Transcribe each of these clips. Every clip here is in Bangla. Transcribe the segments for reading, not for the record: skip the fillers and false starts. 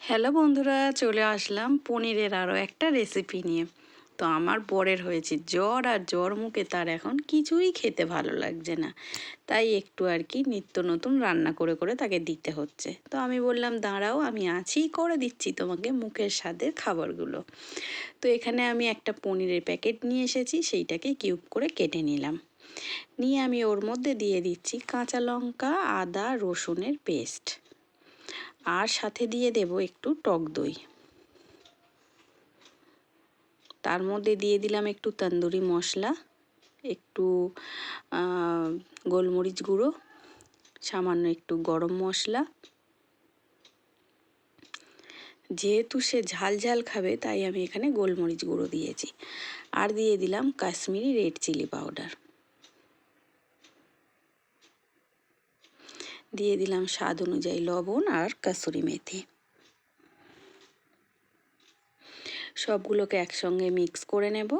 হ্যালো বন্ধুরা, চলে আসলাম পনিরের আরও একটা রেসিপি নিয়ে। তো আমার বরের হয়েছে জ্বর, আর জ্বর মুখে তার এখন কিছুই খেতে ভালো লাগছে না। তাই একটু আর কি নিত্য নতুন রান্না করে করে তাকে দিতে হচ্ছে। তো আমি বললাম, দাঁড়াও, আমি আছি, করে দিচ্ছি তোমাকে মুখের স্বাদের খাবারগুলো। তো এখানে আমি একটা পনিরের প্যাকেট নিয়ে এসেছি, সেইটাকে কিউব করে কেটে নিলাম। নিয়ে আমি ওর মধ্যে দিয়ে দিচ্ছি কাঁচা লঙ্কা, আদা, রসুনের পেস্ট, আর সাথে দিয়ে দেব একটু টক দই। তার মধ্যে দিয়ে দিলাম একটু তন্দুরি মশলা, একটু গোলমরিচ গুঁড়ো, সামান্য একটু গরম মশলা। যেহেতু সে ঝাল ঝাল খাবে তাই আমি এখানে গোলমরিচ গুঁড়ো দিয়েছি। আর দিয়ে দিলাম কাশ্মীরি রেড চিলি পাউডার। দিয়ে দিলাম স্বাদ অনুযায়ী লবণ আর কাসুরি মেথি। সবগুলোকে একসঙ্গে মিক্স করে নেব।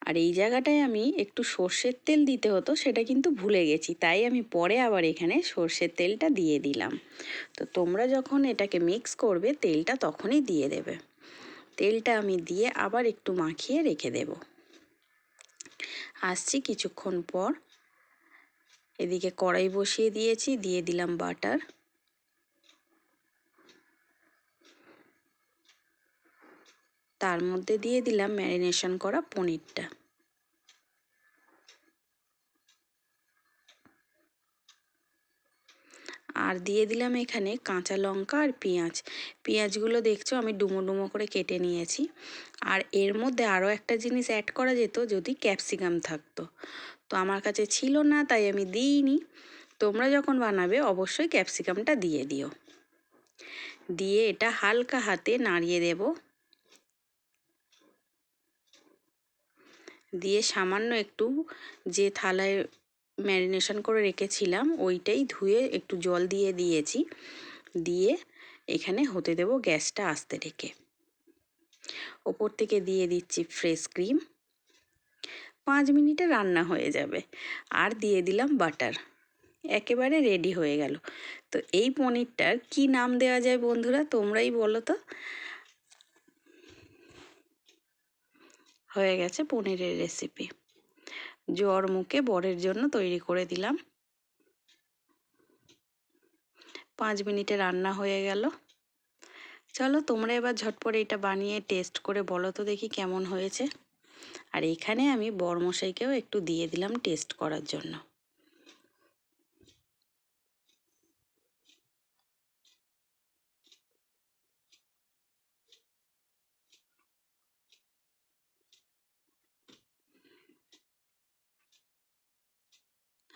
আর এই জায়গাটায় আমি একটু সর্ষের তেল দিতে হতো, সেটা কিন্তু ভুলে গেছি, তাই আমি পরে আবার এখানে সর্ষের তেলটা দিয়ে দিলাম। তো তোমরা যখন এটাকে মিক্স করবে তেলটা তখনই দিয়ে দেবে। তেলটা আমি দিয়ে আবার একটু মাখিয়ে রেখে দেব। আসছি কিছুক্ষণ পর। এদিকে কড়াই বসিয়ে দিয়েছি, দিয়ে দিলাম বাটার। তার মধ্যে দিয়ে দিলাম ম্যারিনেশন করা পনিরটা। আর দিয়ে দিলাম এখানে কাঁচা লঙ্কা আর পেঁয়াজ। পেঁয়াজগুলো দেখছো আমি ডুমো ডুমো করে কেটে নিয়েছি। আর এর মধ্যে আরও একটা জিনিস অ্যাড করা যেত যদি ক্যাপসিকাম থাকতো, তো আমার কাছে ছিল না তাই আমি দিইনি। তোমরা যখন বানাবে অবশ্যই ক্যাপসিকামটা দিয়ে দিও। দিয়ে এটা হালকা হাতে নাড়িয়ে দেব। দিয়ে সামান্য একটু যে থালায় ম্যারিনেশন করে রেখেছিলাম ওইটাই ধুয়ে একটু জল দিয়ে দিয়েছি। দিয়ে এখানে হতে দেব গ্যাসটা আস্তে রেখে। ওপর থেকে দিয়ে দিচ্ছি ফ্রেশ ক্রিম। 5 মিনিটে রান্না হয়ে যাবে। আর দিয়ে দিলাম বাটার। একেবারে রেডি হয়ে গেল। তো এই পনিরটার কি নাম দেওয়া যায় বন্ধুরা, তোমরাই বলো তো। হয়ে গেছে পনিরের রেসিপি। জ্বর মুখে বরের জন্য তৈরি করে দিলাম। 5 মিনিটে রান্না হয়ে গেল। চলো তোমরা এবার ঝটপট এটা বানিয়ে টেস্ট করে বলো তো দেখি কেমন হয়েছে। আর এখানে আমি বরমশাইকেও একটু দিয়ে দিলাম টেস্ট করার জন্য।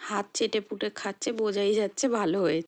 হাত চেটে পুটে খাচ্ছে, বোঝাই যাচ্ছে ভালো হয়েছে।